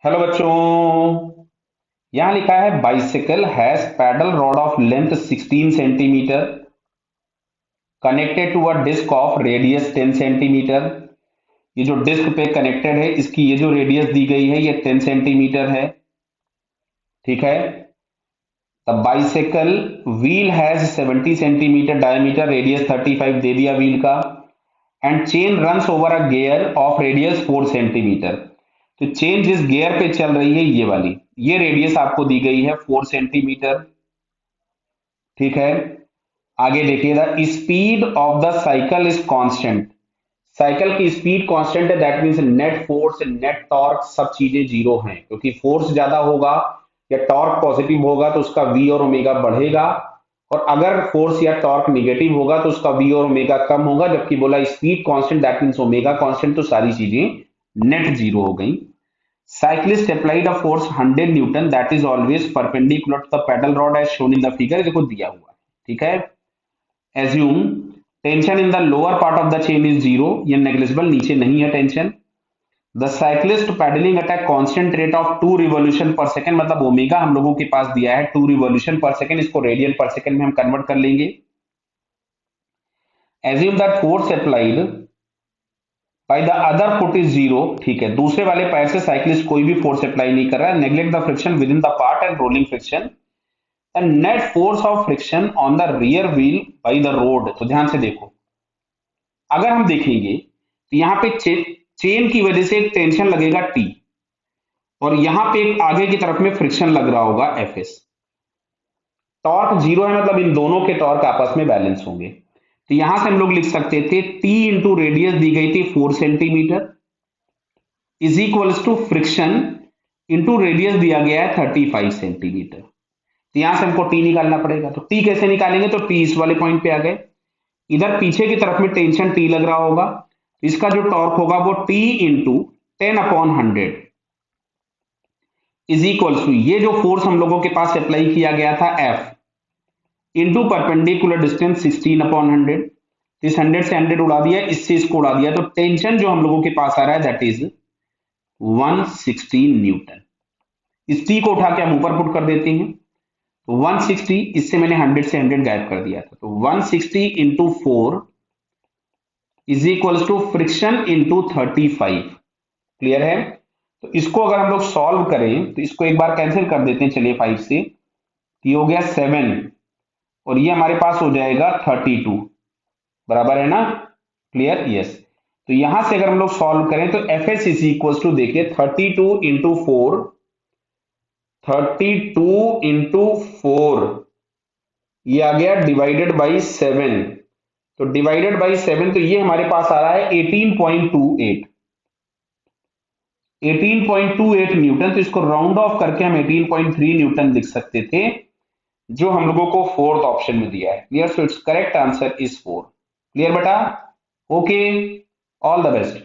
Hello बच्चों। यहां लिखा है bicycle has pedal rod of length 16 centimetre connected to a disc of radius 10 centimetre. ये जो डिस्क पे कनेक्टेड है इसकी ये जो रेडियस दी गई है ये 10 सेंटीमीटर है। ठीक है। The bicycle wheel has 70 centimetre diameter, radius 35 दे दिया व्हील का, and chain runs over a gear of radius 4 centimetre. तो चेन जिस गियर पे चल रही है ये वाली, ये रेडियस आपको दी गई है 4 सेंटीमीटर। ठीक है। आगे देखिए, the speed of the cycle is constant. Cycle की स्पीड कांस्टेंट है, that means net force net torque सब चीजें जीरो हैं, क्योंकि फोर्स ज्यादा होगा या टॉर्क पॉजिटिव होगा तो उसका वी और ओमेगा बढ़ेगा, और अगर फोर्स या टॉर्क निगेटिव होगा तो उसका वी और ओमेगा कम होगा। जबकि बोला speed constant that means omega constant, तो सारी चीजें नेट जीरो हो गई। Cyclist applied a force 100 newton that is always perpendicular to the pedal rod as shown in the figure. देखो दिया हुआ है। ठीक है। Assume tension in the lower part of the chain is zero, ये negligible, नीचे नहीं है tension. The cyclist pedalling at a constant rate of 2 revolution पर सेकंड, मतलब ओमेगा हम लोगों के पास दिया है 2 रिवॉल्यूशन पर सेकंड, इसको रेडियन पर सेकंड में हम कन्वर्ट कर लेंगे। Assume that force applied by the other foot is zero. ठीक है, दूसरे वाले पैर से साइक्लिस्ट कोई भी फोर्स अप्लाई नहीं कर रहा है। Neglect the friction with in the part and rolling friction and net force of friction on the rear wheel by the road. तो ध्यान से देखो, अगर हम देखेंगे तो यहाँ पे चेन की वजह से एक टेंशन लगेगा टी, और यहां पे एक आगे की तरफ में फ्रिक्शन लग रहा होगा एफ एस। टॉर्क जीरो है, मतलब इन दोनों के टॉर्क आपस में बैलेंस होंगे। तो यहां से हम लोग लिख सकते थे टी इंटू रेडियस दी गई थी 4 centimetre is equals to friction into radius दिया गया है 35 सेंटीमीटर। तो यहां से हमको टी निकालना पड़ेगा। तो टी कैसे निकालेंगे, तो टी इस वाले पॉइंट पे आ गए, इधर पीछे की तरफ में टेंशन टी लग रहा होगा, इसका जो टॉर्क होगा वो T into 10/100 is equal to ये जो फोर्स हम लोगों के पास अप्लाई किया गया था एफ इंटू परपेंडिकुलर डिस्टेंस 16/100। इस 100 से 100 उड़ा दिया, इससे इसको उड़ा दिया, तो टेंशन जो हम लोगों के पास आ रहा है दैट इज 116 न्यूटन। इस टी को उठा के हम ऊपर पुट कर देते हैं, तो 160, इससे मैंने 100 से 100 गायब कर दिया था, तो 160 into 4 is equal to friction into 35। Clear है। तो इसको अगर हम लोग सॉल्व करें तो इसको एक बार कैंसिल कर देते हैं, चलिए 5 से, ये हो गया 7 और ये हमारे पास हो जाएगा 32, बराबर है ना। Clear, yes. तो यहां से अगर हम लोग सॉल्व करें तो F S is equal to, देखिए 32 इंटू 4 ये आ गया डिवाइडेड बाई 7। तो डिवाइडेड बाई 7, तो ये हमारे पास आ रहा है 18.28 न्यूटन। तो इसको राउंड ऑफ करके हम 18.3 न्यूटन लिख सकते थे, जो हम लोगों को फोर्थ ऑप्शन में दिया है। Clear, so it's correct answer is 4। Clear बेटा, ओके, ऑल द बेस्ट।